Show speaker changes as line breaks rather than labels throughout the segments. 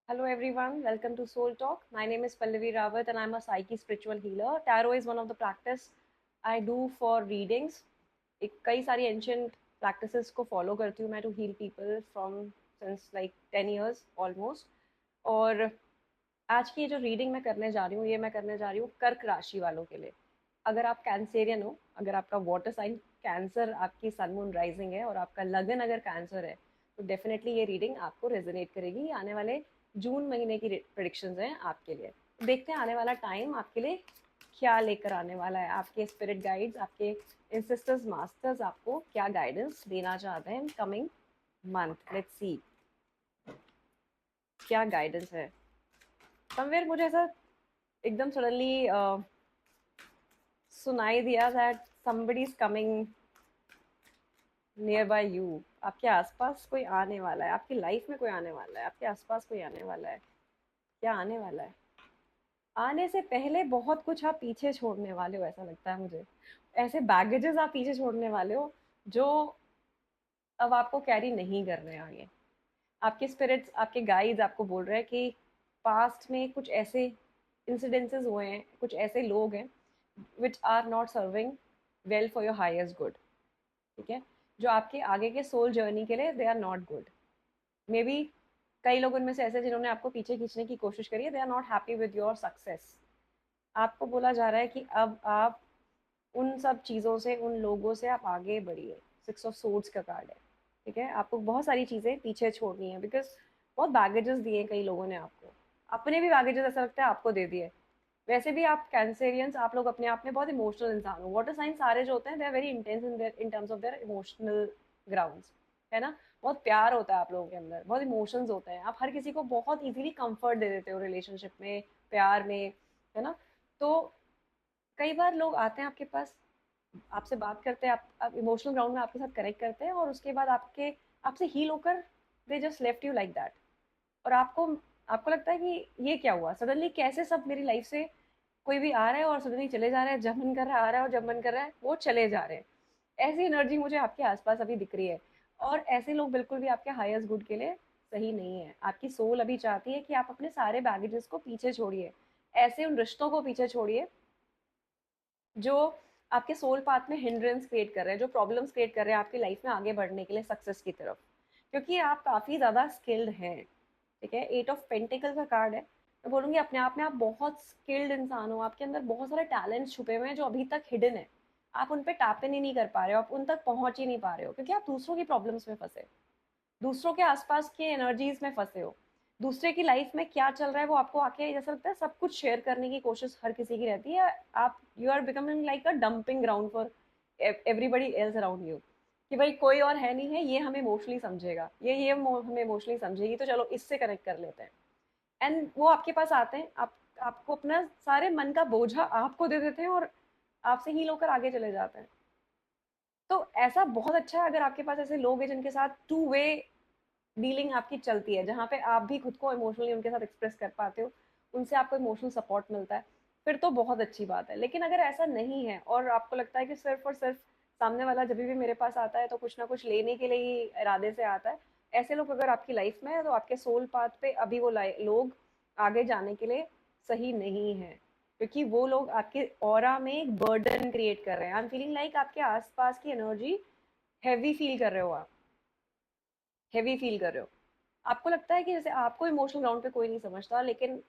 Hello everyone, welcome to Soul Talk. My name is Pallavi Rawat and I'm a Psyche spiritual healer. Tarot is one of the practice I do for readings. कई सारी ancient practices को follow करती हूँ मैं to heal people from since like 10 years almost. और आज की ये जो रीडिंग मैं करने जा रही हूँ ये मैं करने जा रही हूँ कर्क राशि वालों के लिए। अगर आप कैंसेरियन हो, अगर आपका वाटर साइन कैंसर आपकी सन मून राइजिंग है और आपका लगन अगर कैंसर है तो डेफिनेटली ये रीडिंग आपको रेजोनेट करेगी। आने वाले जून महीने की प्रेडिक्शंस हैं आपके लिए। देखते हैं आने वाला टाइम आपके लिए क्या लेकर आने वाला है। आपके स्पिरिट गाइड्स, आपके इंसिस्टर्स मास्टर्स आपको क्या गाइडेंस देना चाहते हैं कमिंग मंथ। लेट्स सी क्या गाइडेंस है। समवेयर मुझे ऐसा एकदम सडनली सुनाई दिया that somebody is coming near by you. आपके आसपास कोई आने वाला है, आपकी लाइफ में कोई आने वाला है, आपके आसपास कोई आने वाला है। क्या आने वाला है? आने से पहले बहुत कुछ आप पीछे छोड़ने वाले हो, ऐसा लगता है मुझे। ऐसे बैगेजेस आप पीछे छोड़ने वाले हो जो अब आपको कैरी नहीं करने हैं आगे। आपके स्पिरिट्स, आपके गाइड्स आपको बोल रहे हैं कि पास्ट में कुछ ऐसे इंसिडेंसेस हुए हैं, कुछ ऐसे लोग हैं which are not serving well for your highest good. ठीक है, जो आपके आगे के सोल जर्नी के लिए they are not good. Maybe कई लोग उनमें से ऐसे जिन्होंने आपको पीछे खींचने की कोशिश करी है, they are not happy with your success. आपको बोला जा रहा है कि अब आप उन सब चीज़ों से, उन लोगों से आप आगे बढ़िए। 6 ऑफ सोर्ड्स का कार्ड है। ठीक है, आपको बहुत सारी चीज़ें पीछे छोड़नी है बिकॉज बहुत बैगेजेस दिए कई लोगों ने आपको। अपने भी बैगेजेस ऐसा लगता है आपको दे दिए। वैसे भी आप कैंसेरियंस, आप लोग अपने आप में बहुत इमोशनल इंसान हो। वाटर साइन सारे जो होते हैं they are very intense in terms of their emotional grounds, है ना। बहुत प्यार होता है आप लोगों के अंदर, बहुत इमोशंस होते हैं। आप हर किसी को बहुत इजीली कंफर्ट दे देते हो रिलेशनशिप में, प्यार में, है ना। तो कई बार लोग आते हैं आपके पास, आपसे बात करते हैं, आप इमोशनल ग्राउंड में आपके साथ कनेक्ट करते हैं और उसके बाद आपके आपसे हील होकर they just left you like that. और आपको आपको लगता है कि ये क्या हुआ सडनली, कैसे सब मेरी लाइफ से कोई भी आ रहा है और सडनली चले जा रहा है। जब मन कर रहा है आ रहा है और जब मन कर रहा है वो चले जा रहे हैं। ऐसी एनर्जी मुझे आपके आसपास अभी दिख रही है। और ऐसे लोग बिल्कुल भी आपके हाईएस्ट गुड के लिए सही नहीं है। आपकी सोल अभी चाहती है कि आप अपने सारे बैगेजेस को पीछे छोड़िए। ऐसे उन रिश्तों को पीछे छोड़िए जो आपके सोल पाथ में हिंड्रेंस क्रिएट कर रहे हैं, जो प्रॉब्लम्स क्रिएट कर रहे हैं आपकी लाइफ में आगे बढ़ने के लिए सक्सेस की तरफ। क्योंकि आप काफ़ी ज़्यादा स्किल्ड हैं। ठीक है, 8 ऑफ पेंटिकल का कार्ड है। मैं बोलूँगी अपने आप में आप बहुत स्किल्ड इंसान हो। आपके अंदर बहुत सारे टैलेंट्स छुपे हुए हैं जो अभी तक हिडन है। आप उन पे टैप इन ही नहीं कर पा रहे हो, आप उन तक पहुंच ही नहीं पा रहे हो क्योंकि आप दूसरों की प्रॉब्लम्स में फंसे, दूसरों के आसपास के एनर्जीज में फंसे हो। दूसरे की लाइफ में क्या चल रहा है वो आपको आके जैसा लगता है सब कुछ शेयर करने की कोशिश हर किसी की रहती है। आप you are becoming like a dumping ground for everybody else around you. कि भाई कोई और है नहीं है, ये हमें इमोशनली समझेगा, ये हमें इमोशनली समझेगी, तो चलो इससे कनेक्ट कर लेते हैं। एंड वो आपके पास आते हैं, आप आपको अपना सारे मन का बोझा आपको दे देते हैं और आपसे ही होकर आगे चले जाते हैं। तो ऐसा बहुत अच्छा है अगर आपके पास ऐसे लोग हैं जिनके साथ टू वे डीलिंग आपकी चलती है, जहाँ पे आप भी खुद को इमोशनली उनके साथ एक्सप्रेस कर पाते हो, उनसे आपको इमोशनल सपोर्ट मिलता है, फिर तो बहुत अच्छी बात है। लेकिन अगर ऐसा नहीं है और आपको लगता है कि सिर्फ और सिर्फ सामने वाला जब भी मेरे पास आता है तो कुछ ना कुछ लेने के लिए ही इरादे से आता है, ऐसे लोग अगर आपकी लाइफ में है तो आपके सोल पाथ पे अभी वो लोग आगे जाने के लिए सही नहीं है। क्योंकि वो लोग आपके ऑरा में एक बर्डन क्रिएट कर रहे हैं। आई एम फीलिंग लाइक आपके आसपास की एनर्जी हैवी फील कर रहे हो आप, हैवी फील कर रहे हो। आपको लगता है कि जैसे आपको इमोशनल ग्राउंड पे कोई नहीं समझता, लेकिन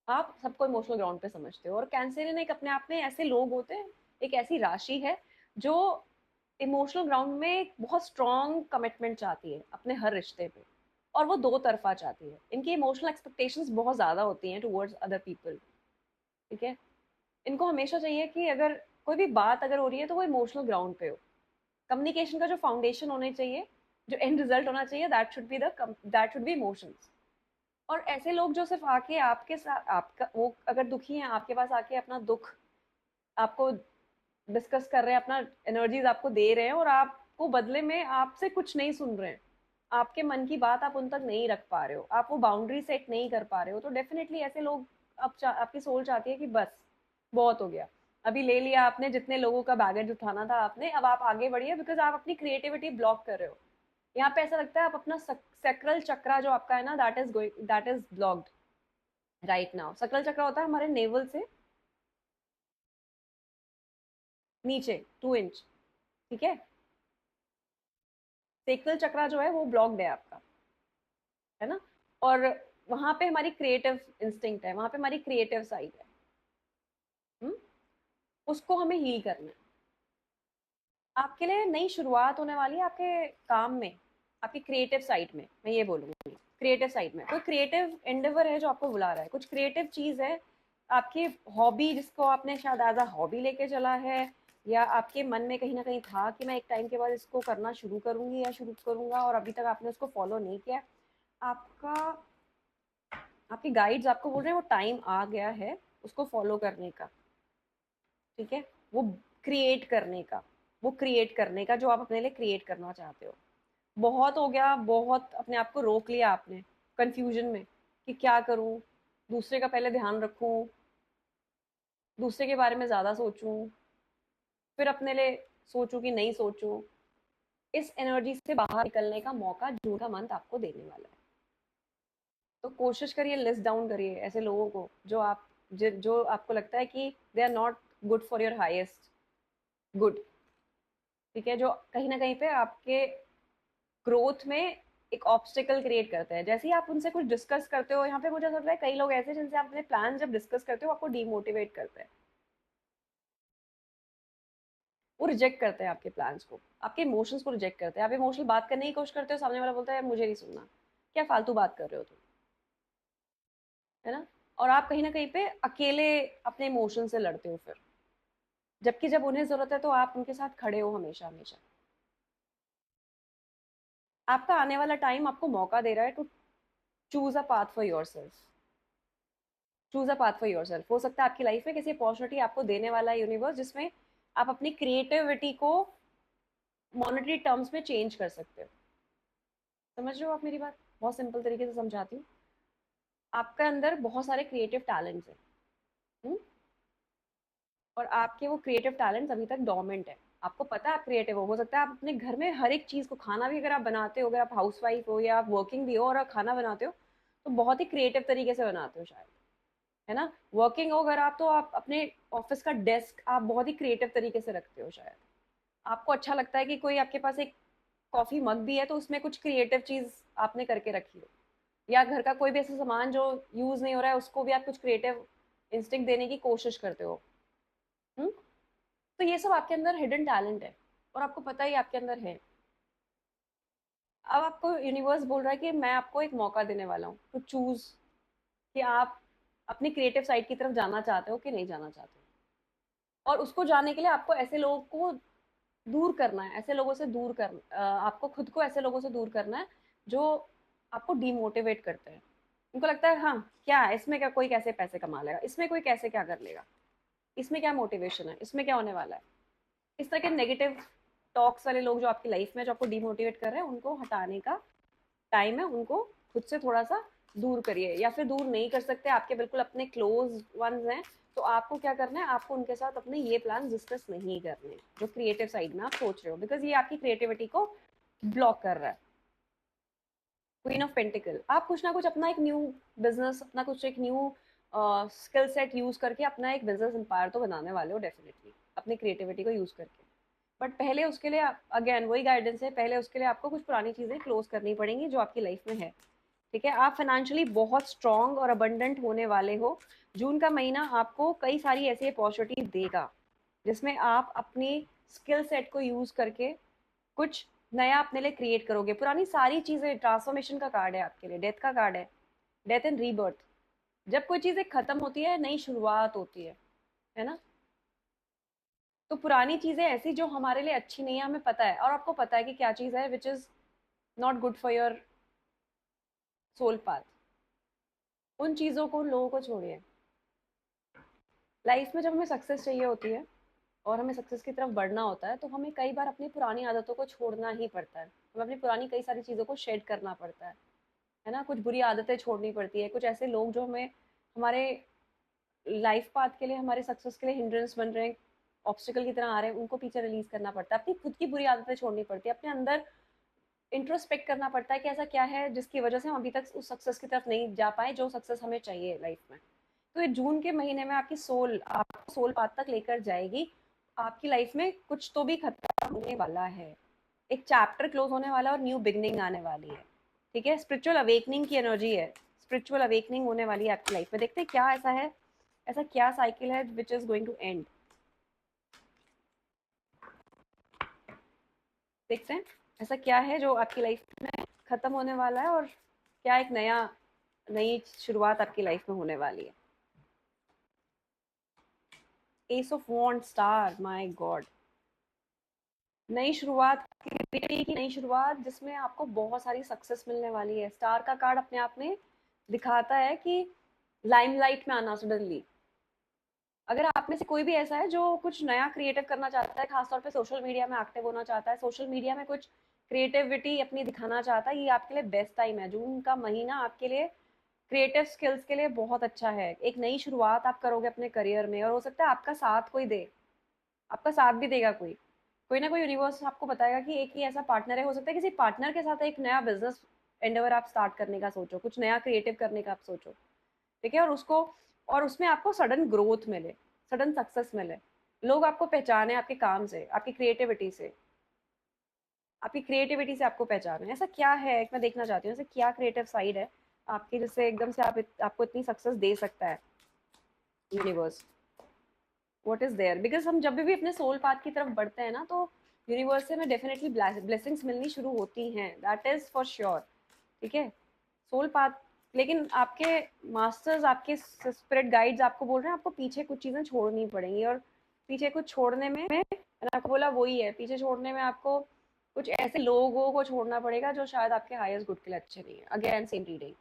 आप सबको इमोशनल ग्राउंड पे समझते हो। और कैंसरियन एक अपने आप में ऐसे लोग होते हैं, एक ऐसी राशि है जो इमोशनल ग्राउंड में एक बहुत स्ट्रॉन्ग कमिटमेंट चाहती है अपने हर रिश्ते पे। और वो दो तरफा चाहती है। इनकी इमोशनल एक्सपेक्टेशंस बहुत ज़्यादा होती हैं टुवर्ड्स अदर पीपल। ठीक है, इनको हमेशा चाहिए कि अगर कोई भी बात अगर हो रही है तो वो इमोशनल ग्राउंड पे हो। कम्युनिकेशन का जो फाउंडेशन होने चाहिए, जो एंड रिजल्ट होना चाहिए, दैट शुड बी इमोशंस। और ऐसे लोग जो सिर्फ आके आपके साथ, आपका वो अगर दुखी हैं आपके पास आके अपना दुख आपको डिस्कस कर रहे हैं, अपना एनर्जीज आपको दे रहे हैं और आपको बदले में आपसे कुछ नहीं सुन रहे हैं, आपके मन की बात आप उन तक नहीं रख पा रहे हो, आप वो बाउंड्री सेट नहीं कर पा रहे हो, तो डेफिनेटली ऐसे लोग आपकी सोल चाहती है कि बस बहुत हो गया, अभी ले लिया आपने जितने लोगों का बैगेज उठाना था आपने, अब आप आगे बढ़िए बिकॉज आप अपनी क्रिएटिविटी ब्लॉक कर रहे हो। यहाँ पे ऐसा लगता है आप अपना सैक्रल चक्रा जो आपका है ना, that is blocked right now. Sacral chakra होता है हमारे नेवल से नीचे 2 इंच, ठीक है। सेक्रल चक्रा जो है वो ब्लॉक्ड है आपका, है ना। और वहां पे हमारी क्रिएटिव इंस्टिंक्ट है, वहां पे हमारी क्रिएटिव साइड है। हुँ? उसको हमें हील करना है। आपके लिए नई शुरुआत होने वाली है आपके काम में, आपकी क्रिएटिव साइड में, मैं ये बोलूँगी। क्रिएटिव साइड में कोई क्रिएटिव एंडेवर है जो आपको बुला रहा है, कुछ क्रिएटिव चीज़ है, आपकी हॉबी जिसको आपने शायद एज़ अ हॉबी लेके चला है, या आपके मन में कहीं न कहीं था कि मैं एक टाइम के बाद इसको करना शुरू करूँगी या शुरू करूँगा, और अभी तक आपने उसको फॉलो नहीं किया। आपका आपके गाइड्स आपको बोल रहे हैं वो टाइम आ गया है उसको फॉलो करने का, ठीक है? वो क्रिएट करने का, वो क्रिएट करने का जो आप अपने लिए क्रिएट करना चाहते हो। बहुत हो गया, बहुत अपने आप को रोक लिया आपने कन्फ्यूजन में कि क्या करूँ? दूसरे का पहले ध्यान रखूँ, दूसरे के बारे में ज़्यादा सोचूँ, फिर अपने लिए सोचूँ कि नहीं सोचूँ। इस एनर्जी से बाहर निकलने का मौका जून का मंथ आपको देने वाला है। तो कोशिश करिए, लिस्ट डाउन करिए ऐसे लोगों को जो आपको लगता है कि they are not good for your highest good, ठीक है? जो कहीं न कहीं पे आपके ग्रोथ में एक ऑब्स्टिकल क्रिएट करते हैं। जैसे ही आप उनसे कुछ डिस्कस करते हो, यहाँ पे मुझे ऐसा लगता है कई लोग ऐसे हैं जिनसे आप अपने प्लान जब डिस्कस करते हो आपको डीमोटिवेट करते हैं। वो रिजेक्ट करते हैं आपके प्लान्स को, आपके इमोशंस को रिजेक्ट करते हैं। आप इमोशनल बात करने की कोशिश करते हो, सामने वाला बोलता है मुझे नहीं सुनना, क्या फालतू बात कर रहे हो तुम, है ना। और आप कहीं ना कहीं पे अकेले अपने इमोशन से लड़ते हो फिर, जबकि जब उन्हें जरूरत है तो आप उनके साथ खड़े हो हमेशा हमेशा। आपका आने वाला टाइम आपको मौका दे रहा है to choose a path for yourself, choose a path for yourself. हो सकता है आपकी लाइफ में किसी अपॉर्चुनिटी आपको देने वाला है यूनिवर्स, जिसमें आप अपनी क्रिएटिविटी को मॉनेटरी टर्म्स में चेंज कर सकते हो। समझ रहे हो आप मेरी बात? बहुत सिंपल तरीके से समझाती हूँ। आपके अंदर बहुत सारे क्रिएटिव टैलेंट्स हैं, हुँ? और आपके वो क्रिएटिव टैलेंट्स अभी तक डोर्मेंट है। आपको पता है आप क्रिएटिव हो सकता है आप अपने घर में हर एक चीज़ को, खाना भी अगर आप बनाते हो, अगर आप हाउसवाइफ हो या आप वर्किंग भी हो और आप खाना बनाते हो, तो बहुत ही क्रिएटिव तरीके से बनाते हो शायद, है ना? वर्किंग हो अगर आप, तो आप अपने ऑफिस का डेस्क आप बहुत ही क्रिएटिव तरीके से रखते हो शायद। आपको अच्छा लगता है कि कोई आपके पास एक कॉफ़ी मग भी है तो उसमें कुछ क्रिएटिव चीज़ आपने करके रखी हो, या घर का कोई भी ऐसा सामान जो यूज़ नहीं हो रहा है उसको भी आप कुछ क्रिएटिव इंस्टिंक्ट देने की कोशिश करते हो। हुँ? तो ये सब आपके अंदर हिडन टैलेंट है और आपको पता ही आपके अंदर है। अब आपको यूनिवर्स बोल रहा है कि मैं आपको एक मौका देने वाला हूँ टू चूज़ कि आप अपनी क्रिएटिव साइड की तरफ जाना चाहते हो कि नहीं जाना चाहते हो। और उसको जानने के लिए आपको ऐसे लोगों को दूर करना है, ऐसे लोगों से आपको खुद को ऐसे लोगों से दूर करना है जो आपको डीमोटिवेट करते हैं। उनको लगता है हाँ, क्या है इसमें, क्या कोई कैसे पैसे कमा लेगा, इसमें कोई कैसे क्या कर लेगा, इसमें क्या मोटिवेशन है, इसमें क्या होने वाला है। इस तरह के नेगेटिव टॉक्स वाले लोग जो आपकी लाइफ में जो आपको डीमोटिवेट कर रहे हैं, उनको हटाने का टाइम है। उनको खुद से थोड़ा सा दूर करिए, या फिर दूर नहीं कर सकते, आपके बिल्कुल अपने क्लोज वंस हैं, तो आपको क्या करना है, आपको उनके साथ अपने ये प्लान डिस्कस नहीं करने जो क्रिएटिव साइड में आप सोच रहे हो, बिकॉज ये आपकी क्रिएटिविटी को ब्लॉक कर रहा है। क्वीन ऑफ पेंटिकल, आप कुछ ना कुछ अपना एक न्यू बिजनेस, अपना कुछ एक न्यू स्किल सेट यूज करके अपना एक बिजनेस एम्पायर तो बनाने वाले हो डेफिनेटली, अपनी क्रिएटिविटी को यूज करके। बट पहले उसके लिए अगेन वही गाइडेंस है, पहले उसके लिए आपको कुछ पुरानी चीजें क्लोज करनी पड़ेंगी जो आपकी लाइफ में है, ठीक है। आप फाइनेंशियली बहुत स्ट्रांग और अबंडेंट होने वाले हो। जून का महीना आपको कई सारी ऐसी अपॉर्चुनिटी देगा जिसमें आप अपनी स्किल सेट को यूज करके कुछ नया अपने लिए क्रिएट करोगे। पुरानी सारी चीजें, ट्रांसफॉर्मेशन का कार्ड है आपके लिए, डेथ का कार्ड है, डेथ एंड रीबर्थ। जब कोई चीज एक खत्म होती है, नई शुरुआत होती है ना। तो पुरानी चीजें ऐसी जो हमारे लिए अच्छी नहीं है, हमें पता है, और आपको पता है कि क्या चीज है which is not good for your soul path, उन चीजों को, उन लोगों को छोड़िए। लाइफ में जब हमें सक्सेस चाहिए होती है और हमें सक्सेस की तरफ बढ़ना होता है, तो हमें कई बार अपनी पुरानी आदतों को छोड़ना ही पड़ता है, हमें अपनी पुरानी कई सारी चीज़ों को शेड करना पड़ता है ना। कुछ बुरी आदतें छोड़नी पड़ती है, कुछ ऐसे लोग जो हमें हमारे लाइफ पाथ के लिए, हमारे सक्सेस के लिए हिंड्रेंस बन रहे हैं, ऑब्स्टिकल की तरह आ रहे हैं, उनको पीछे रिलीज करना पड़ता है। अपनी खुद की बुरी आदतें छोड़नी पड़ती है, अपने अंदर इंट्रोस्पेक्ट करना पड़ता है कि ऐसा क्या है जिसकी वजह से हम अभी तक उस सक्सेस की तरफ नहीं जा पाए जो सक्सेस हमें चाहिए लाइफ में। तो ये जून के महीने में आपकी सोल आपको सोल पाथ तक लेकर जाएगी। आपकी लाइफ में कुछ तो भी खत्म होने वाला है, एक चैप्टर क्लोज होने वाला है और न्यू बिगनिंग आने वाली है। ठीक है, स्पिरिचुअल अवेकनिंग की एनर्जी है, स्पिरिचुअल अवेकनिंग होने वाली है आपकी लाइफ में। देखते हैं क्या ऐसा है, ऐसा क्या साइकिल है which is going to end. देखते हैं ऐसा क्या है जो आपकी लाइफ में खत्म होने वाला है और क्या एक नई शुरुआत आपकी लाइफ में होने वाली है। Ace of wand star, my god. नई शुरुआत, क्रिएटिविटी की नई शुरुआत जिसमें आपको बहुत सारी सक्सेस मिलने वाली है। स्टार का कार्ड अपने आप में दिखाता है कि लाइमलाइट में आना सडनली। अगर आप में से कोई भी ऐसा है जो कुछ नया क्रिएटिव करना चाहता है, खासतौर पे सोशल मीडिया में एक्टिव होना चाहता है, सोशल मीडिया में कुछ क्रिएटिविटी अपनी दिखाना चाहता है, ये आपके लिए बेस्ट टाइम है। जून का महीना आपके लिए क्रिएटिव स्किल्स के लिए बहुत अच्छा है। एक नई शुरुआत आप करोगे अपने करियर में और हो सकता है आपका साथ कोई दे, आपका साथ भी देगा कोई, कोई ना कोई यूनिवर्स आपको बताएगा कि एक ही ऐसा पार्टनर है। हो सकता है किसी पार्टनर के साथ एक नया बिजनेस एंडेवर आप स्टार्ट करने का सोचो, कुछ नया क्रिएटिव करने का आप सोचो। ठीक है, और उसको और उसमें आपको सडन ग्रोथ मिले, सडन सक्सेस मिले, लोग आपको पहचाने आपके काम से, आपकी क्रिएटिविटी से, आपकी क्रिएटिविटी से आपको पहचाने। ऐसा क्या है, मैं देखना चाहती हूँ ऐसा क्या क्रिएटिव साइड है आपकी जिससे एकदम से आपको इतनी सक्सेस दे सकता है universe. What is there, because हम जब भी अपने सोल पाथ की तरफ बढ़ते हैं ना तो यूनिवर्स से हमें डेफिनेटली ब्लेसिंग्स मिलनी शुरू होती हैं, दैट इज फॉर श्योर। ठीक है, सोल पाथ। लेकिन आपके मास्टर्स, आपके स्पिरिट गाइड्स आपको बोल रहे हैं आपको पीछे कुछ चीजें छोड़नी पड़ेंगी, और पीछे कुछ छोड़ने में मैंने आपको बोला वही है, पीछे छोड़ने में आपको कुछ ऐसे लोगों को छोड़ना पड़ेगा जो शायद आपके हाईएस्ट गुड के लिए अच्छे नहीं है। Again same reading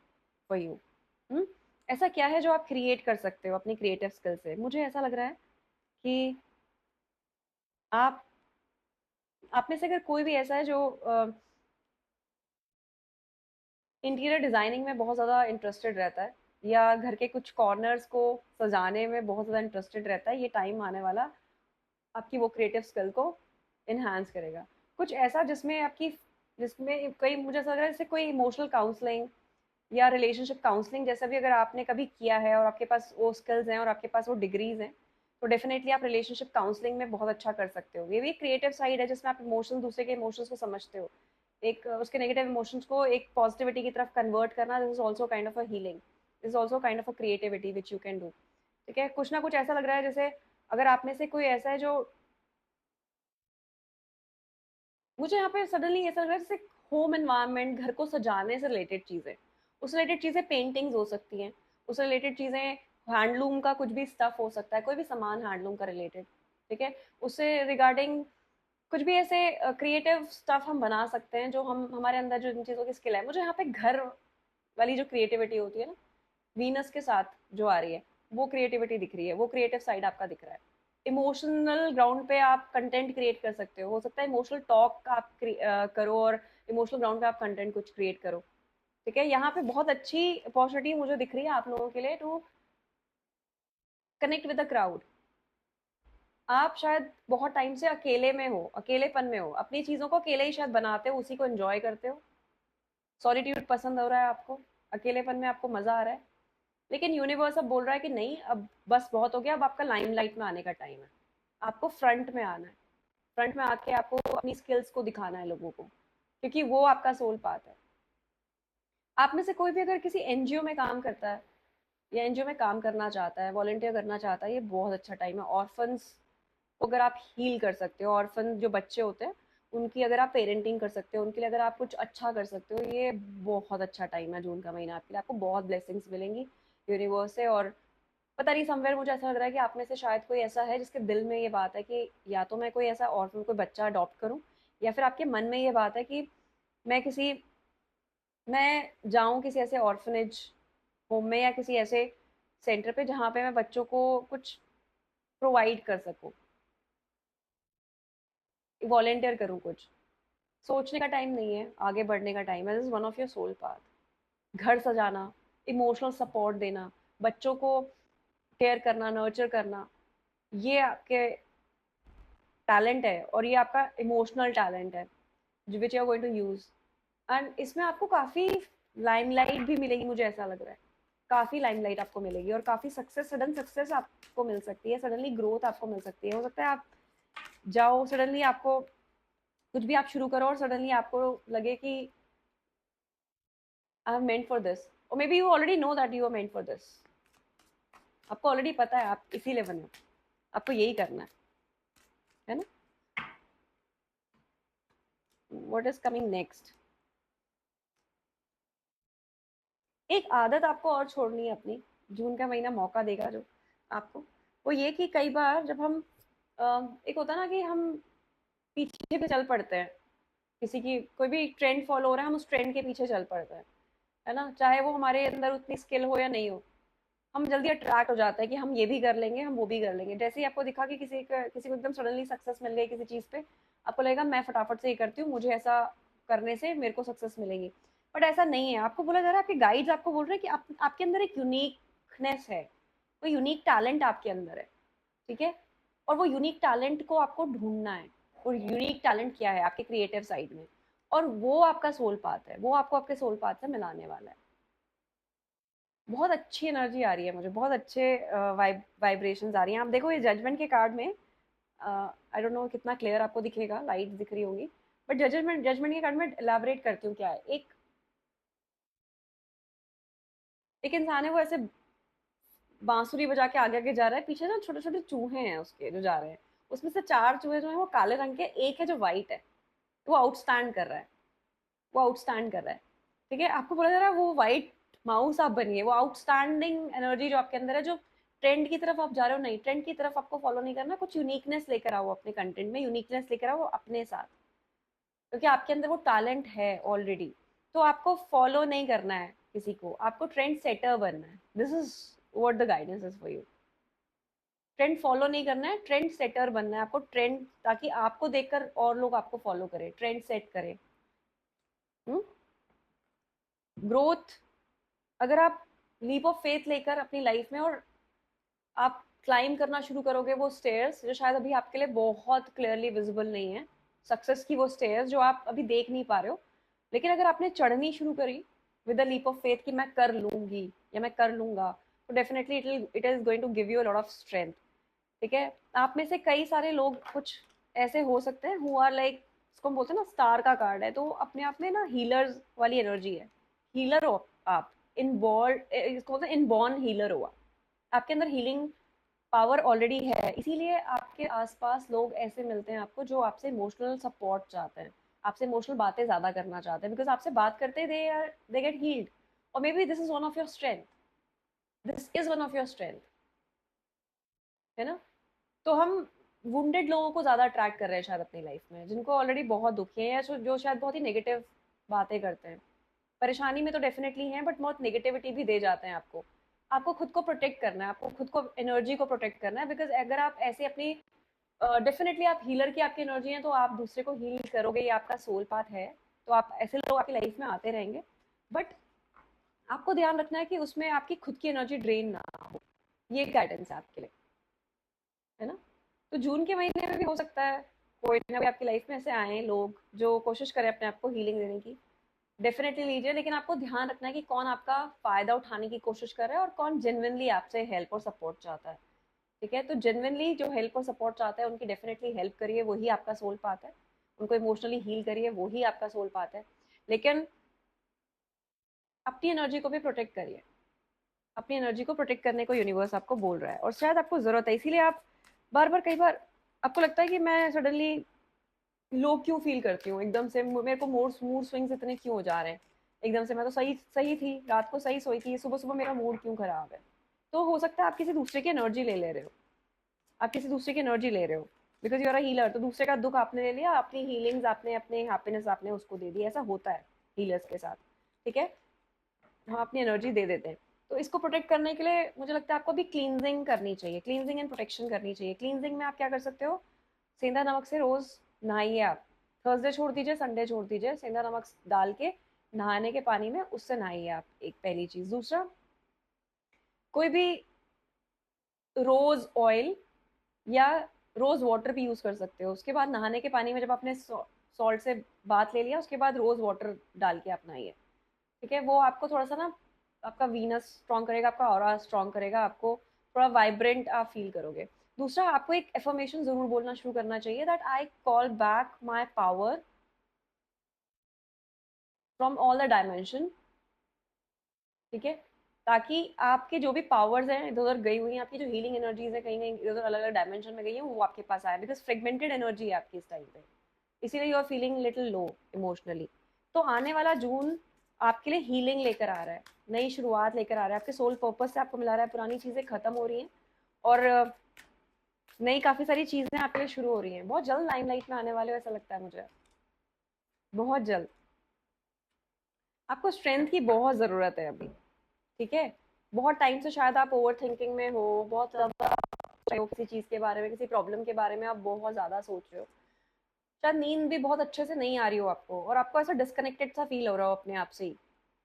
for you. ऐसा क्या है जो आप क्रिएट कर सकते हो अपनी क्रिएटिव स्किल से? मुझे ऐसा लग रहा है कि आप आप में से अगर कोई भी ऐसा है जो इंटीरियर डिजाइनिंग में बहुत ज़्यादा इंटरेस्टेड रहता है या घर के कुछ कॉर्नर्स को सजाने में बहुत ज़्यादा इंटरेस्टेड रहता है, ये टाइम आने वाला आपकी वो क्रिएटिव स्किल को इन्हांस करेगा। कुछ ऐसा जिसमें आपकी जिसमें कई मुझे ऐसा लग रहा है जैसे कोई इमोशनल काउंसलिंग या रिलेशनशिप काउंसलिंग जैसा भी अगर आपने कभी किया है और आपके पास वो स्किल्स हैं और आपके पास वो डिग्रीज हैं, तो डेफिनेटली आप रिलेशनशिप काउंसलिंग में बहुत अच्छा कर सकते हो। ये भी क्रिएटिव साइड है जिसमें आप इमोशंस, दूसरे के इमोशंस को समझते हो, एक उसके नेगेटिव इमोशंस को एक पॉजिटिविटी की तरफ कन्वर्ट करना। This is also kind of a healing, this is also kind of a creativity which you can do. ठीक है, कुछ ना कुछ ऐसा लग रहा है जैसे अगर आप में से कोई ऐसा है जो, मुझे यहाँ पे सडनली ऐसा लग रहा है जैसे होम एनवायरनमेंट, घर को सजाने से रिलेटेड चीजें, उससे रिलेटेड चीजें पेंटिंग्स हो सकती हैं, उससे रिलेटेड चीजें हैंडलूम का कुछ भी स्टफ हो सकता है, कोई भी सामान हैंडलूम का रिलेटेड। ठीक है, उससे रिगार्डिंग कुछ भी ऐसे क्रिएटिव स्टफ हम बना सकते हैं जो हम हमारे अंदर जो इन चीज़ों की स्किल है। मुझे यहाँ पे घर वाली जो क्रिएटिविटी होती है ना, वीनस के साथ जो आ रही है, वो क्रिएटिविटी दिख रही है, वो क्रिएटिव साइड आपका दिख रहा है। इमोशनल ग्राउंड पे आप कंटेंट क्रिएट कर सकते हो सकता है इमोशनल टॉक आप करो और इमोशनल ग्राउंड पे आप कंटेंट कुछ क्रिएट करो। ठीक है, यहाँ पे बहुत अच्छी अपॉर्चुनिटी मुझे दिख रही है आप लोगों के लिए to connect with the crowd. आप शायद बहुत टाइम से अकेले में हो, अकेलेपन में हो, अपनी चीज़ों को अकेले ही शायद बनाते हो, उसी को एंजॉय करते हो। सॉलिट्यूड पसंद हो रहा है आपको, अकेलेपन में आपको मज़ा आ रहा है। लेकिन यूनिवर्स अब बोल रहा है कि नहीं, अब बस बहुत हो गया, अब आपका लाइमलाइट में आने का टाइम है, आपको फ्रंट में आना है। फ्रंट में आके आपको अपनी स्किल्स को दिखाना है लोगों को, क्योंकि वो आपका सोल पाथ है। आप में से कोई भी अगर किसी एनजीओ में काम करता है या एनजीओ में काम करना चाहता है, वॉलंटियर करना चाहता है, ये बहुत अच्छा टाइम है। ऑर्फन्स को अगर आप हील कर सकते हो, ऑर्फन जो बच्चे होते हैं उनकी अगर आप पेरेंटिंग कर सकते हो, उनके लिए अगर आप कुछ अच्छा कर सकते हो, ये बहुत अच्छा टाइम है जून का महीना आपके लिए। आपको बहुत ब्लेसिंग्स मिलेंगी यूनिवर्स से। और पता नहीं, समवेयर मुझे ऐसा लग रहा है कि आप में से शायद कोई ऐसा है जिसके दिल में ये बात है कि या तो मैं कोई ऐसा ऑर्फन, कोई बच्चा अडॉप्ट करूं, या फिर आपके मन में ये बात है कि मैं किसी मैं जाऊं किसी ऐसे ऑर्फनेज होम में या किसी ऐसे सेंटर पे जहाँ पे मैं बच्चों को कुछ प्रोवाइड कर सकूं, वॉलेंटियर करूं कुछ। सोचने का टाइम नहीं है, आगे बढ़ने का टाइम है। This is one of your soul path. घर सजाना, इमोशनल सपोर्ट देना, बच्चों को केयर करना, नर्चर करना, ये आपके टैलेंट है और ये आपका इमोशनल टैलेंट है which you are going to use. And इसमें आपको काफ़ी लाइमलाइट भी मिलेगी, मुझे ऐसा लग रहा है। काफ़ी लाइमलाइट आपको मिलेगी और काफ़ी सक्सेस, सडन सक्सेस आपको मिल सकती है, सडनली ग्रोथ आपको मिल सकती है। हो सकता है आप जाओ सडनली, आपको कुछ भी आप शुरू करो और सडनली आपको लगे कि I am meant for this, और maybe you already know that you are meant for this. आपको ऑलरेडी पता है आप इसीलिए बने हो, आपको यही करना है ना? What is coming next? एक आदत आपको और छोड़नी है अपनी, जून का महीना मौका देगा जो आपको, वो ये कि कई बार जब हम एक होता है ना कि हम पीछे पे चल पड़ते हैं, किसी की कोई भी ट्रेंड फॉलो हो रहा है, हम उस ट्रेंड के पीछे चल पड़ते हैं, है ना? चाहे वो हमारे अंदर उतनी स्किल हो या नहीं हो, हम जल्दी अट्रैक्ट हो जाते हैं कि हम ये भी कर लेंगे, हम वो भी कर लेंगे। जैसे ही आपको दिखा कि किसी को एकदम सडनली सक्सेस मिल गई किसी चीज़ पे, आपको लगेगा मैं फटाफट से ये करती हूँ, मुझे ऐसा करने से मेरे को सक्सेस मिलेगी। बट ऐसा नहीं है, आपको बोला जा रहा है, आपके गाइड्स आपको बोल रहे हैं कि आपके अंदर एक यूनिकनेस है, वो यूनिक टैलेंट आपके अंदर है, ठीक है? और वो यूनिक टैलेंट को आपको ढूंढना है। और यूनिक टैलेंट क्या है आपके क्रिएटिव साइड में, और वो आपका सोल पाथ है, वो आपको आपके सोल पाथ से मिलाने वाला है। बहुत अच्छी एनर्जी आ रही है मुझे, बहुत अच्छे वाइब्रेशंस आ रही हैं। आप देखो ये जजमेंट के कार्ड में, आई डोंट नो कितना क्लियर आपको दिखेगा, लाइट दिख रही होंगी, बट जजमेंट जजमेंट के कार्ड में इलाबरेट करती हूँ क्या है। एक इंसान है, वो ऐसे बांसुरी बजा के आगे आगे जा रहा है, पीछे ना छोटे छोटे चूहे हैं उसके जो जा रहे हैं, उसमें से 4 चूहे जो है वो काले रंग के, एक है जो व्हाइट है, वो आउटस्टैंड कर रहा है, वो आउटस्टैंड कर रहा है, ठीक है? आपको बोला जा रहा है वो व्हाइट माउस आप बनिए, वो आउटस्टैंडिंग एनर्जी जो आपके अंदर है, जो ट्रेंड की तरफ आप जा रहे हो, नहीं, ट्रेंड की तरफ आपको फॉलो नहीं करना, कुछ यूनिकनेस लेकर आओ अपने कंटेंट में, यूनिकनेस लेकर आओ अपने साथ, क्योंकि आपके अंदर वो टैलेंट है ऑलरेडी। तो आपको फॉलो नहीं करना है किसी को, आपको ट्रेंड सेटर बनना है। This is what the guidance is for you. Trend follow नहीं करना है, ट्रेंड सेटर बनना है आपको, ट्रेंड, ताकि आपको देखकर और लोग आपको फॉलो करें, ट्रेंड सेट करें। ग्रोथ, अगर आप लीप ऑफ फेथ लेकर अपनी लाइफ में, और आप क्लाइम करना शुरू करोगे वो स्टेयर्स जो शायद अभी आपके लिए बहुत क्लियरली विजिबल नहीं है, सक्सेस की वो स्टेयर्स जो आप अभी देख नहीं पा रहे हो, लेकिन अगर आपने चढ़नी शुरू करी with a leap of faith कि मैं कर लूंगी या मैं कर लूंगा, तो definitely it is going to give you a lot of strength, ठीक है? आप में से कई सारे लोग कुछ ऐसे हो सकते हैं हु आर लाइक, इसको हम बोलते हैं ना स्टार का कार्ड है, तो अपने आप में ना हीलर्स वाली एनर्जी है, हीलर हो आप, इसको बोलते हैं इनबॉर्न हीलर हो आप, आपके अंदर हीलिंग पावर ऑलरेडी है, इसीलिए आपके आसपास लोग ऐसे मिलते हैं आपको जो आपसे इमोशनल सपोर्ट चाहते हैं, आपसे इमोशनल बातें ज्यादा करना चाहते हैं, बिकॉज आपसे बात करते दे गेट हील्ड, और may be this is one of your strength, this is one of your strength, है ना? तो हम वुंडेड लोगों को ज्यादा अट्रैक्ट कर रहे हैं शायद अपनी लाइफ में, जिनको ऑलरेडी बहुत दुखी है, या जो शायद बहुत ही नेगेटिव बातें करते हैं, परेशानी में तो डेफिनेटली हैं, बट बहुत नेगेटिविटी भी दे जाते हैं आपको। आपको खुद को प्रोटेक्ट करना है, आपको खुद को एनर्जी को प्रोटेक्ट करना है, बिकॉज अगर आप ऐसे अपनी, डेफिनेटली आप हीलर की आपकी एनर्जी है, तो आप दूसरे को हील करोगे, ये आपका सोल पाथ है, तो आप ऐसे लोग आपकी लाइफ में आते रहेंगे, बट आपको ध्यान रखना है कि उसमें आपकी खुद की एनर्जी ड्रेन ना हो, ये गाइडेंस है आपके लिए, है ना? तो जून के महीने में भी हो सकता है कोई ना कोई आपकी लाइफ में ऐसे आए लोग जो कोशिश करें अपने आप को हीलिंग देने की, डेफिनेटली लीजिए, लेकिन आपको ध्यान रखना है कि कौन आपका फायदा उठाने की कोशिश कर रहा है और कौन जेन्युइनली आपसे हेल्प और सपोर्ट चाहता है, ठीक है? तो जेन्युइनली जो हेल्प और सपोर्ट चाहता है उनकी डेफिनेटली हेल्प करिए, वही आपका सोल पाथ है, उनको इमोशनली हील करिए, वही आपका सोल पाथ है, लेकिन अपनी एनर्जी को भी प्रोटेक्ट करिए, अपनी एनर्जी को प्रोटेक्ट करने को यूनिवर्स आपको बोल रहा है, और शायद आपको जरूरत है, इसीलिए आप बार बार, कई बार आपको लगता है कि मैं सडनली लो क्यों फील करती हूँ, एकदम से मेरे को मूड स्विंग्स इतने क्यों हो जा रहे हैं, एकदम से मैं तो सही सही थी, रात को सही सोई थी, सुबह सुबह मेरा मूड क्यों खराब है? तो हो सकता है आप किसी दूसरे की एनर्जी ले रहे हो, आप किसी दूसरे की एनर्जी ले रहे हो, because you are a healer, तो दूसरे का दुख आपने ले लिया, अपनी हीलिंग्स आपने, अपने हैप्पीनेस आपने उसको दे दी, ऐसा होता है हीलर्स के साथ, ठीक है? हम अपनी एनर्जी दे देते हैं। तो इसको प्रोटेक्ट करने के लिए मुझे लगता है आपको भी क्लींजिंग करनी चाहिए, क्लींजिंग एंड प्रोटेक्शन करनी चाहिए। क्लींजिंग में आप क्या कर सकते हो, सेंधा नमक से रोज नहाइए आप, थर्सडे छोड़ दीजिए, संडे छोड़ दीजिए, सेंधा नमक डाल के नहाने के पानी में उससे नहाइए आप, एक पहली चीज। दूसरा, कोई भी रोज ऑयल या रोज वाटर भी यूज कर सकते हो, उसके बाद नहाने के पानी में जब आपने सॉल्ट से बाथ ले लिया, उसके बाद रोज वाटर डाल के अपना ये, ठीक है, वो आपको थोड़ा सा ना आपका वीनस स्ट्रॉन्ग करेगा, आपका ऑरा स्ट्रॉन्ग करेगा, आपको थोड़ा वाइब्रेंट आप फील करोगे। दूसरा, आपको एक एफर्मेशन जरूर बोलना शुरू करना चाहिए, that I call back my power from all the dimension, ठीक है, ताकि आपके जो भी पावर्स हैं इधर उधर गई हुई हैं, आपकी जो हीलिंग एनर्जीज है कहीं कहीं इधर उधर अलग अलग डायमेंशन में गई है, वो आपके पास आए, बिकॉज फ्रेगमेंटेड एनर्जी है आपकी इस टाइम पे, इसीलिए you are feeling little low emotionally. तो आने वाला जून आपके लिए हीलिंग लेकर आ रहा है, नई शुरुआत लेकर आ रहा है, आपके सोल पर्पस से आपको मिला रहा है, पुरानी चीजें खत्म हो रही हैं और नई काफी सारी चीजें आपके लिए शुरू हो रही हैं, बहुत जल्द लाइमलाइट में आने वाले हो ऐसा लगता है मुझे, बहुत जल्द। आपको स्ट्रेंथ की बहुत जरूरत है अभी, ठीक है, बहुत टाइम से शायद आप ओवर थिंकिंग में हो, बहुत ज्यादा किसी चीज के बारे में, किसी प्रॉब्लम के बारे में आप बहुत ज्यादा सोच रहे हो, शायद नींद भी बहुत अच्छे से नहीं आ रही हो आपको, और आपको ऐसा डिस्कनेक्टेड सा फील हो रहा हो अपने आप से ही,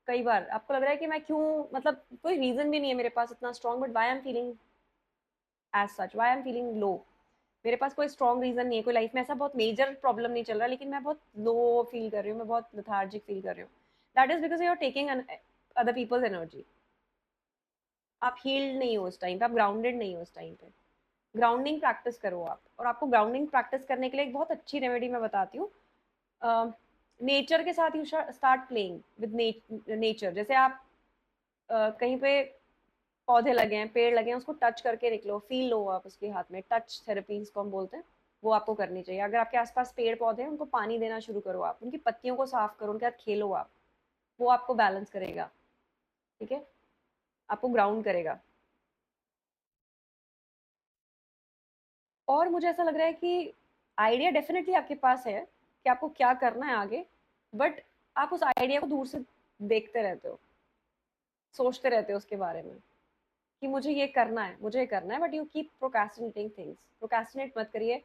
कई बार आपको लग रहा है कि मैं क्यों, मतलब कोई रीजन भी नहीं है मेरे पास इतना strong, but why am feeling as such, why am feeling low, मेरे पास कोई स्ट्रॉन्ग रीजन नहीं है, कोई लाइफ में ऐसा बहुत मेजर प्रॉब्लम नहीं चल रहा, लेकिन मैं बहुत लो फील कर रही हूँ, मैं बहुत लेथार्जिक फील कर रही हूँ, that is because you are taking other people's energy, आप हील्ड नहीं हो उस टाइम पे, आप ग्राउंडेड नहीं हो उस टाइम पे, ग्राउंडिंग प्रैक्टिस करो आप, और आपको ग्राउंडिंग प्रैक्टिस करने के लिए एक बहुत अच्छी रेमेडी मैं बताती हूँ, नेचर के साथ you start playing with nature, जैसे आप कहीं पे पौधे लगे हैं, पेड़ लगे हैं, उसको टच करके देख लो, फील लो आप उसके हाथ में, टच थेरेपी इसको हम बोलते हैं, वो आपको करनी चाहिए। अगर आपके आसपास पेड़ पौधे हैं, उनको पानी देना शुरू करो, आप उनकी पत्तियों को साफ करो, उनके साथ खेलो आप, वो आपको बैलेंस करेगा, ठीक है, आपको ग्राउंड करेगा। और मुझे ऐसा लग रहा है कि आइडिया डेफिनेटली आपके पास है कि आपको क्या करना है आगे, बट आप उस आइडिया को दूर से देखते रहते हो, सोचते रहते हो उसके बारे में कि मुझे ये करना है, मुझे ये करना है, but you keep procrastinating things, procrastinate मत करिए,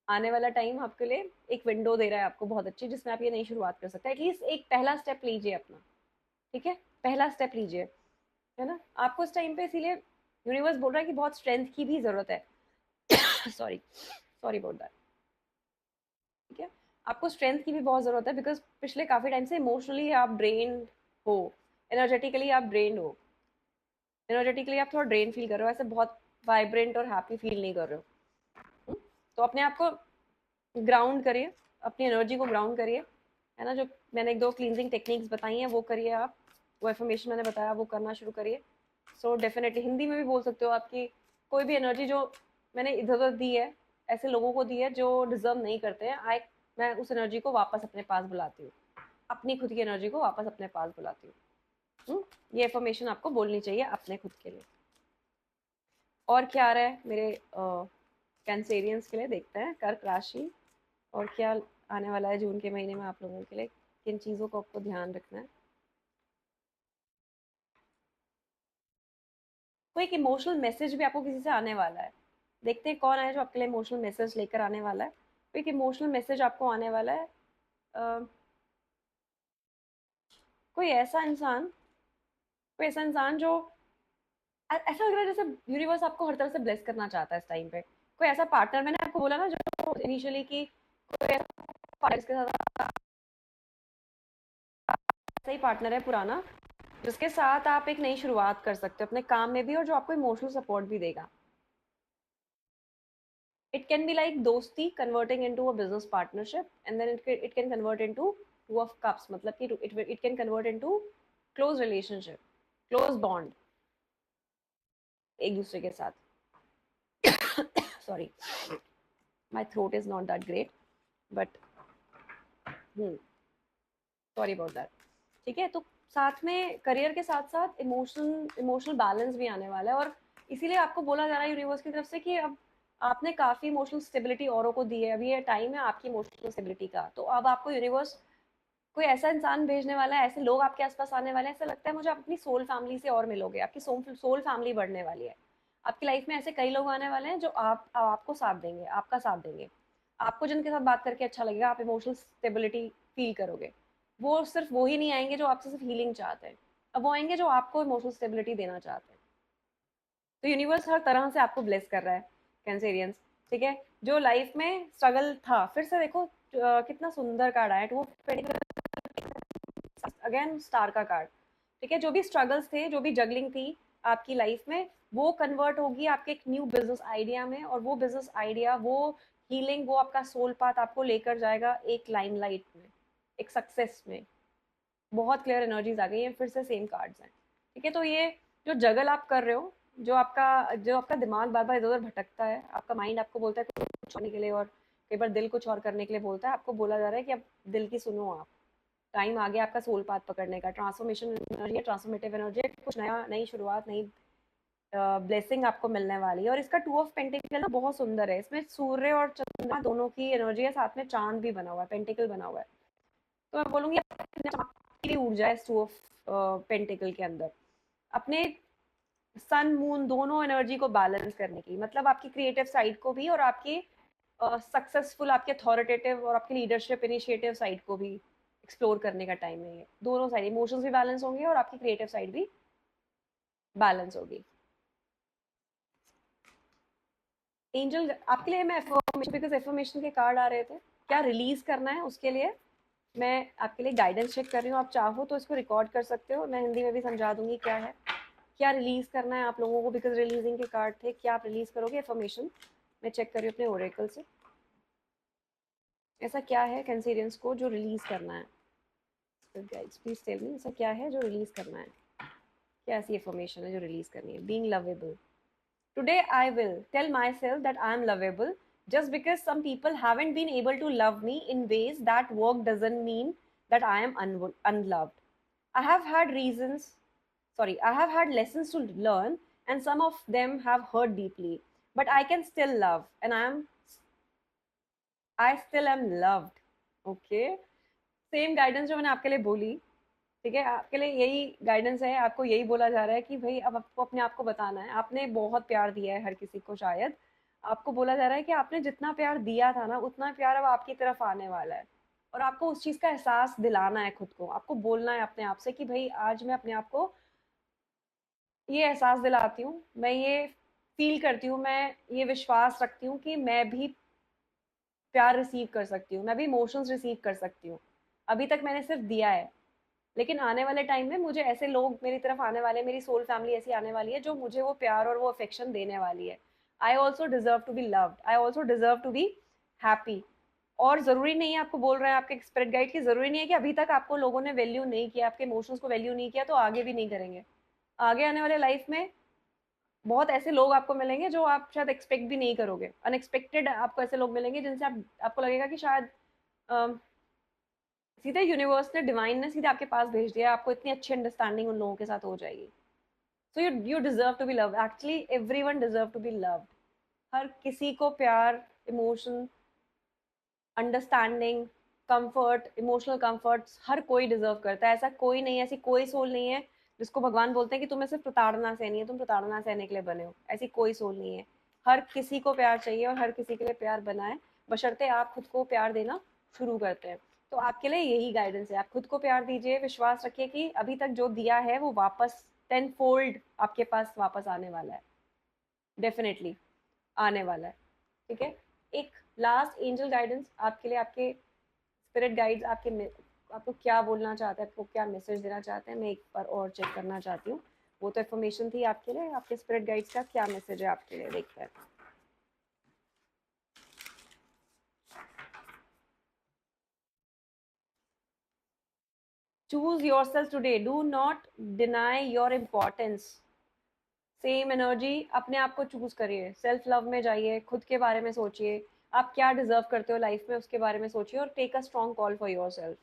आने वाला टाइम आपके लिए एक विंडो दे रहा है आपको बहुत अच्छी, जिसमें आप ये नई शुरुआत कर सकते हैं, एटलीस्ट एक पहला स्टेप लीजिए अपना, ठीक है, पहला स्टेप लीजिए, है ना, आपको इस टाइम पे इसीलिए यूनिवर्स बोल रहा है कि बहुत स्ट्रेंथ की भी जरूरत है, सॉरी सॉरी अबाउट दैट, ठीक है, आपको स्ट्रेंथ की भी बहुत जरूरत है, बिकॉज पिछले काफी टाइम से इमोशनली आप ड्रेन हो, एनर्जेटिकली आप ड्रेन हो, एनर्जेटिकली आप थोड़ा ड्रेन फील कर रहे हो, ऐसे बहुत वाइब्रेंट और हैप्पी फील नहीं कर रहे हो, तो अपने आप को ग्राउंड करिए, अपनी एनर्जी को ग्राउंड करिए, है ना, जो मैंने एक दो क्लींजिंग टेक्निक्स बताई हैं वो करिए आप, वो इन्फॉर्मेशन मैंने बताया वो करना शुरू करिए। सो डेफिनेटली हिंदी में भी बोल सकते हो आपकी कोई भी एनर्जी जो मैंने इधर उधर दी है, ऐसे लोगों को दी है जो डिजर्व नहीं करते हैं, आई मैं उस एनर्जी को वापस अपने पास बुलाती हूँ, अपनी खुद की एनर्जी को वापस अपने पास बुलाती हूँ। ये इन्फॉर्मेशन आपको बोलनी चाहिए अपने खुद के लिए। और क्या आ रहा है मेरे कैंसेरियंस के लिए, देखते हैं कर्क राशि और क्या आने वाला है जून के महीने में आप लोगों के लिए, किन चीज़ों को आपको ध्यान रखना है। कोई एक इमोशनल मैसेज भी आपको किसी से आने वाला है, देखते हैं कौन है जो आपके लिए इमोशनल मैसेज लेकर आने वाला है। कोई एक इमोशनल मैसेज आपको आने वाला है, अ, कोई ऐसा इंसान, कोई ऐसा इंसान जो ऐसा लग रहा है जैसे यूनिवर्स आपको हर तरह से ब्लेस करना चाहता है इस टाइम पे, कोई ऐसा पार्टनर, मैंने आपको बोला ना जो इनिशियली की कोई ऐसा पार्टनर के साथ, ऐसा ही पार्टनर है पुराना जिसके साथ आप एक नई शुरुआत कर सकते हो अपने काम में भी, और जो आपको इमोशनल सपोर्ट भी देगा। It can be like दोस्ती converting into a business partnership, and then it can convert into two of cups, मतलब कि it can convert into close relationship, close bond एक दूसरे के साथ। Sorry, my throat is not that great, but sorry about that, ठीक है, तो साथ में करियर के साथ साथ इमोशनल बैलेंस भी आने वाला है, और इसीलिए आपको बोला जा रहा है यूनिवर्स की तरफ से कि अब आपने काफी इमोशनल स्टेबिलिटी औरों को दी है, अभी ये टाइम है आपकी इमोशनल स्टेबिलिटी का, तो अब आपको यूनिवर्स कोई ऐसा इंसान भेजने वाला है, ऐसे लोग आपके आसपास आने वाले हैं, ऐसा लगता है मुझे आप अपनी सोल फैमिली से और मिलोगे, आपकी सोल फैमिली बढ़ने वाली है, आपकी लाइफ में ऐसे कई लोग आने वाले हैं जो आपको साथ देंगे, आपका साथ देंगे, आपको जिनके साथ बात करके अच्छा लगेगा, आप इमोशनल स्टेबिलिटी फील करोगे, वो सिर्फ वो ही नहीं आएंगे जो आपसे सिर्फ हीलिंग चाहते हैं, अब वो आएंगे जो आपको इमोशनल स्टेबिलिटी देना चाहते हैं। तो यूनिवर्स हर तरह से आपको ब्लेस कर रहा है कैंसेरियंस, ठीक है, जो लाइफ में स्ट्रगल था, फिर से देखो कितना सुंदर कार्ड आया, 2 ऑफ पेंटिकल, अगेन स्टार का कार्ड। ठीक है, जो भी स्ट्रगल्स थे, जो भी जगलिंग थी आपकी लाइफ में, वो कन्वर्ट होगी आपके एक न्यू बिजनेस आइडिया में, और वो बिजनेस आइडिया, वो हीलिंग, वो आपका सोल पाथ आपको लेकर जाएगा एक लाइमलाइट में, एक सक्सेस में। बहुत क्लियर एनर्जीज आ गई हैं, फिर से सेम कार्ड्स हैं। ठीक है, तो ये जो जगल आप कर रहे हो, जो आपका दिमाग बार बार इधर उधर भटकता है, आपका माइंड आपको बोलता है कुछ करने के लिए, और कई बार दिल कुछ और करने के लिए बोलता है, आपको बोला जा रहा है कि अब दिल की सुनो आप, टाइम आ गया आपका सोल पाथ पकड़ने का, ट्रांसफॉर्मेशन एनर्जी है, ट्रांसफॉर्मेटिव एनर्जी है, कुछ नया, नई शुरुआत, नई ब्लेसिंग आपको मिलने वाली है। और इसका 2 ऑफ पेंटिकल ना बहुत सुंदर है, इसमें सूर्य और चंद्रमा दोनों की एनर्जी है, साथ में चांद भी बना हुआ है, पेंटिकल बना हुआ है। तो मैं बोलूंगी की ऊर्जा है इस 2 ऑफ पेंटिकल के अंदर, अपने सन मून दोनों एनर्जी को बैलेंस करने की, मतलब आपकी क्रिएटिव साइड को भी, और आपकी सक्सेसफुल, आपके अथॉरिटेटिव और आपके लीडरशिप इनिशिएटिव साइड को भी एक्सप्लोर करने का टाइम है ये। दोनों साइड इमोशंस भी बैलेंस होंगे और आपकी क्रिएटिव साइड भी बैलेंस होगी। एंजल आपके लिए मैं एफर्मेशन, बिकॉज एफर्मेशन के कार्ड आ रहे थे, क्या रिलीज करना है उसके लिए मैं आपके लिए गाइडेंस चेक कर रही हूँ। आप चाहो तो इसको रिकॉर्ड कर सकते हो, मैं हिंदी में भी समझा दूंगी क्या है, क्या रिलीज करना है आप लोगों को, बिकॉज रिलीजिंग के कार्ड थे, क्या आप रिलीज करोगे एफर्मेशन। मैं चेक कर रही हूँ अपने ओरेकल से, ऐसा क्या है कैंसेरियंस को जो रिलीज करना है। गाइड्स प्लीज टेल मी, ऐसा क्या है जो रिलीज करना है, क्या ऐसी एफर्मेशन है जो रिलीज करनी है। Being lovable, today I will tell myself that I am lovable, just because some people haven't been able to love me in ways that work doesn't mean that I am unloved. I have had reasons, sorry, I have had lessons to learn, and some of them have hurt deeply, but I can still love, and I still am loved. Okay, same guidance जो मैंने आपके लिए बोली, ठीक है, आपके लिए यही गाइडेंस है, आपको यही बोला जा रहा है कि भाई अब आपको अपने आप को बताना है, आपने बहुत प्यार दिया है हर किसी को, शायद आपको बोला जा रहा है कि आपने जितना प्यार दिया था ना, उतना प्यार अब आपकी तरफ आने वाला है, और आपको उस चीज का एहसास दिलाना है खुद को, आपको बोलना है अपने आप से कि भाई आज मैं अपने आप को ये एहसास दिलाती हूँ, मैं ये फील करती हूँ, मैं ये विश्वास रखती हूँ कि मैं भी प्यार रिसीव कर सकती हूँ, मैं भी इमोशंस रिसीव कर सकती हूँ। अभी तक मैंने सिर्फ दिया है, लेकिन आने वाले टाइम में मुझे ऐसे लोग मेरी तरफ आने वाले, मेरी सोल फैमिली ऐसी आने वाली है जो मुझे वो प्यार और वो अफेक्शन देने वाली है। I also deserve to be loved, I also deserve to be happy. और जरूरी नहीं है, आपको बोल रहे हैं आपके स्पिरिट गाइड की, जरूरी नहीं है कि अभी तक आपको लोगों ने वैल्यू नहीं किया, आपके इमोशंस को वैल्यू नहीं किया तो आगे भी नहीं करेंगे। आगे आने वाले लाइफ में बहुत ऐसे लोग आपको मिलेंगे जो आप शायद एक्सपेक्ट भी नहीं करोगे, अनएक्सपेक्टेड आपको ऐसे लोग मिलेंगे जिनसे आपको लगेगा कि शायद सीधे यूनिवर्स ने, डिवाइन ने सीधे आपके पास भेज दिया, आपको इतनी अच्छी अंडरस्टैंडिंग उन लोगों के साथ हो जाएगी। So you deserve to be love, actually everyone deserve to be loved. हर किसी को प्यार, emotion, understanding, comfort, emotional comfort हर कोई डिजर्व करता है। ऐसा कोई नहीं है, ऐसी कोई सोल नहीं है जिसको भगवान बोलते हैं कि तुम्हें सिर्फ प्रताड़ना सहनी है, तुम प्रताड़ना सहने के लिए बने हो, ऐसी कोई सोल नहीं है। हर किसी को प्यार चाहिए और हर किसी के लिए प्यार बना है, बशर्ते आप खुद को प्यार देना शुरू करते हैं। तो आपके लिए यही गाइडेंस है, आप खुद को प्यार दीजिए, विश्वास रखिए कि अभी तक जो दिया है वो वापस टेन फोल्ड आपके पास वापस आने वाला है, डेफिनेटली आने वाला है। ठीक है, एक लास्ट एंजल गाइडेंस आपके लिए, आपके स्पिरिट गाइड्स आपको क्या बोलना चाहते हैं, आपको क्या मैसेज देना चाहते हैं, मैं एक बार और चेक करना चाहती हूँ। वो तो इन्फॉर्मेशन थी आपके लिए, आपके स्पिरिट गाइड्स का क्या मैसेज है आपके लिए, देखते हैं। Choose your self today, do not deny your importance. Same energy, अपने आप को चूज करिए, सेल्फ लव में जाइए, खुद के बारे में सोचिए, आप क्या डिजर्व करते हो लाइफ में उसके बारे में सोचिए, और take a strong call for yourself.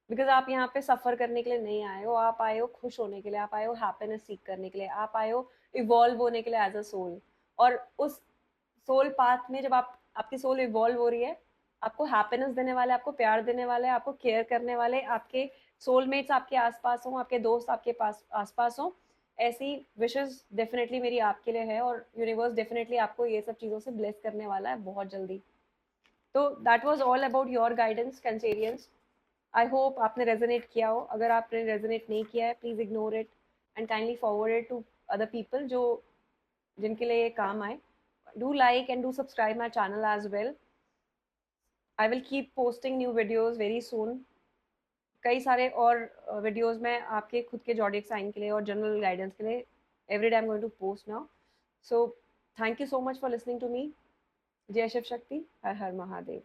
Because आप यहाँ पे सफर करने के लिए नहीं आए हो, आप आए हो खुश होने के लिए, आप आए हो हैप्पीनेस सीख करने के लिए, आप आए हो इवॉल्व होने के लिए एज अ सोल। और उस सोल पाथ में जब आपकी सोल इवॉल्व हो रही है, आपको हैप्पीनेस देने वाले, आपको प्यार देने वाले, आपको केयर करने वाले, आपके सोलमेट्स आपके आसपास हों, आपके दोस्त आपके पास आसपास हों, ऐसी विशेष डेफिनेटली मेरी आपके लिए है, और यूनिवर्स डेफिनेटली आपको ये सब चीज़ों से ब्लेस करने वाला है बहुत जल्दी। तो that was all about your guidance cancerians. I hope आपने रेजोनेट किया हो, अगर आपने रेजोनेट नहीं किया है please ignore it and kindly forward it to other people जो जिनके लिए ये काम आए। Do like and do subscribe my channel as well. I will keep posting new videos very soon. कई सारे और वीडियोज़ मैं आपके खुद के ज़ोडिएक साइन के लिए और जनरल गाइडेंस के लिए every day I am going to post now. So thank you so much for listening to me. जय शिव शक्ति, हर हर महादेव।